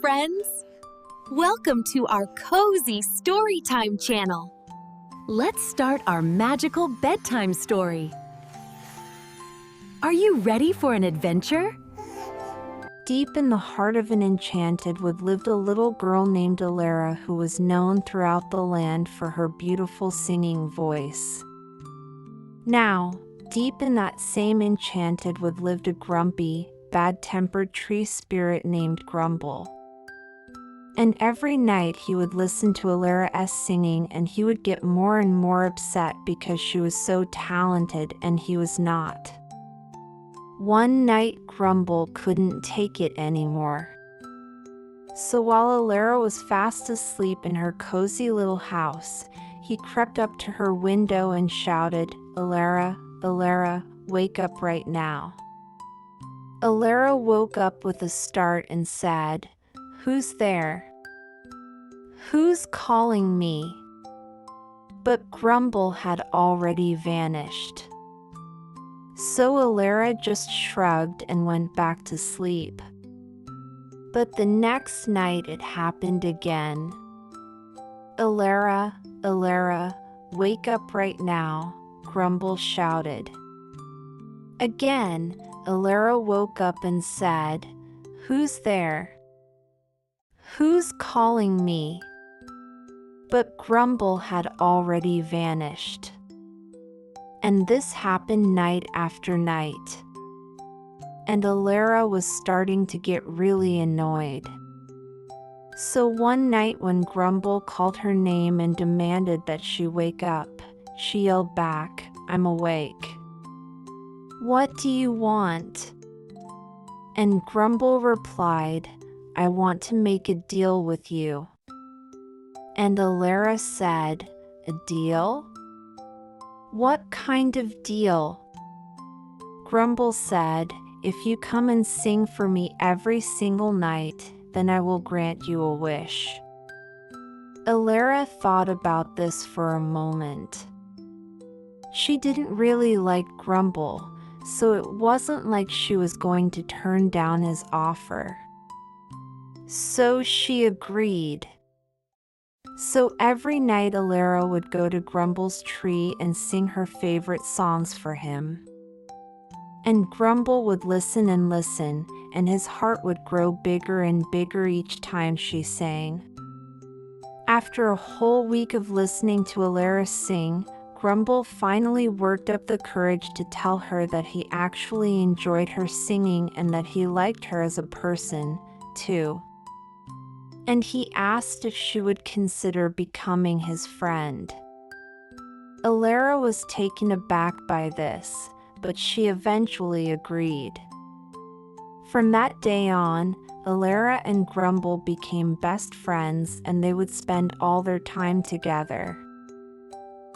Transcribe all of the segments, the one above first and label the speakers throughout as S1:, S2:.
S1: friends! Welcome to our cozy Storytime channel. Let's start our magical bedtime story. Are you ready for an adventure?
S2: Deep in the heart of an enchanted wood lived a little girl named Alara who was known throughout the land for her beautiful singing voice. Now, deep in that same enchanted wood lived a grumpy, bad-tempered tree spirit named Grumble. And every night he would listen to Alara's singing and he would get more and more upset because she was so talented and he was not. One night Grumble couldn't take it anymore. So while Alara was fast asleep in her cozy little house, he crept up to her window and shouted, "Alara, Alara, wake up right now." Alara woke up with a start and said, "Who's there? Who's calling me?" But Grumble had already vanished. So Alara just shrugged and went back to sleep. But the next night it happened again. "Alara, Alara, wake up right now," Grumble shouted. Again, Alara woke up and said, "Who's there? Who's calling me?" But Grumble had already vanished. And this happened night after night. And Alara was starting to get really annoyed. So one night when Grumble called her name and demanded that she wake up, she yelled back, "I'm awake. What do you want?" And Grumble replied, "I want to make a deal with you." And Alara said, "A deal? What kind of deal?" Grumble said, "If you come and sing for me every single night, then I will grant you a wish." Alara thought about this for a moment. She didn't really like Grumble, so it wasn't like she was going to turn down his offer. So she agreed. So every night Alara would go to Grumble's tree and sing her favorite songs for him. And Grumble would listen and listen, and his heart would grow bigger and bigger each time she sang. After a whole week of listening to Alara sing, Grumble finally worked up the courage to tell her that he actually enjoyed her singing and that he liked her as a person, too. And he asked if she would consider becoming his friend. Alara was taken aback by this, but she eventually agreed. From that day on, Alara and Grumble became best friends and they would spend all their time together.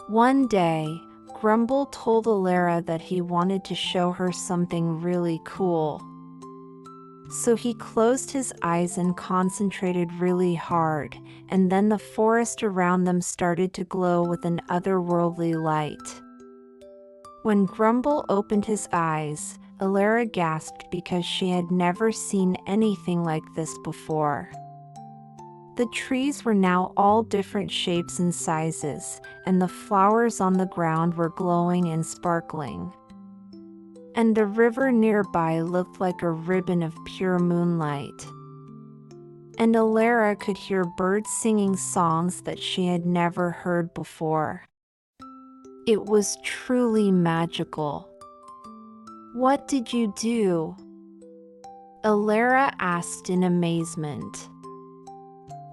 S2: One day, Grumble told Alara that he wanted to show her something really cool. So he closed his eyes and concentrated really hard, and then the forest around them started to glow with an otherworldly light. When Grumble opened his eyes, Alara gasped because she had never seen anything like this before. The trees were now all different shapes and sizes, and the flowers on the ground were glowing and sparkling. And the river nearby looked like a ribbon of pure moonlight. And Alara could hear birds singing songs that she had never heard before. It was truly magical. "What did you do?" Alara asked in amazement.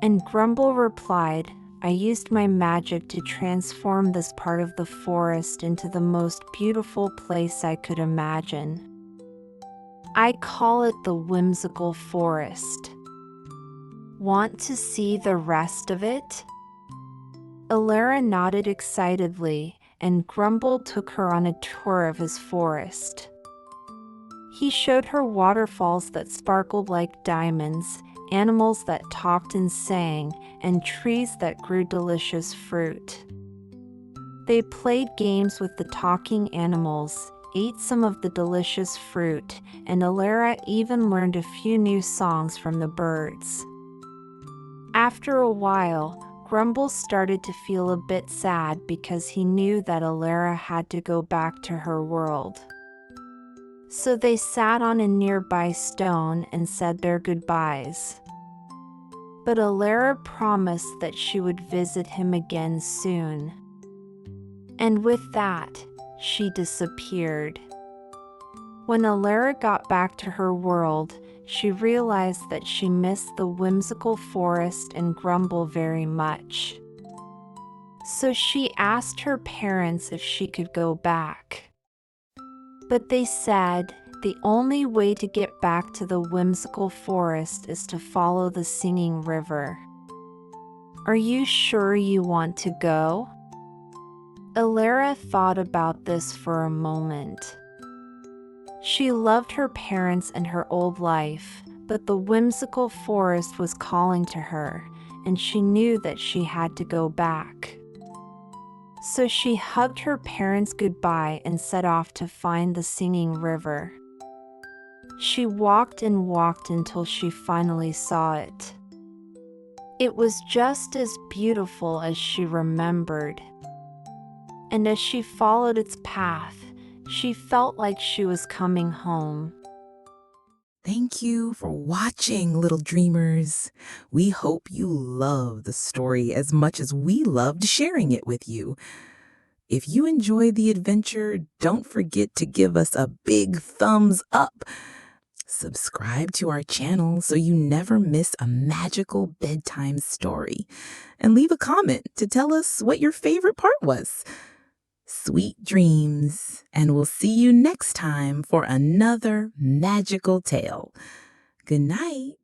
S2: And Grumble replied, "I used my magic to transform this part of the forest into the most beautiful place I could imagine. I call it the Whimsical Forest. Want to see the rest of it?" Alara nodded excitedly, and Grumble took her on a tour of his forest. He showed her waterfalls that sparkled like diamonds, animals that talked and sang, and trees that grew delicious fruit. They played games with the talking animals, ate some of the delicious fruit, and Alara even learned a few new songs from the birds. After a while, Grumble started to feel a bit sad because he knew that Alara had to go back to her world. So they sat on a nearby stone and said their goodbyes. But Alara promised that she would visit him again soon. And with that, she disappeared. When Alara got back to her world, she realized that she missed the whimsical forest and Grumble very much. So she asked her parents if she could go back. But they said the only way to get back to the whimsical forest is to follow the singing river. Are you sure you want to go? Alara thought about this for a moment. She loved her parents and her old life, but the whimsical forest was calling to her, and she knew that she had to go back. So she hugged her parents goodbye and set off to find the singing river. She walked and walked until she finally saw it. It was just as beautiful as she remembered. And as she followed its path, she felt like she was coming home.
S3: Thank you for watching, little dreamers. We hope you love the story as much as we loved sharing it with you. If you enjoyed the adventure, don't forget to give us a big thumbs up. Subscribe to our channel so you never miss a magical bedtime story. And leave a comment to tell us what your favorite part was. Sweet dreams, and we'll see you next time for another magical tale. Good night.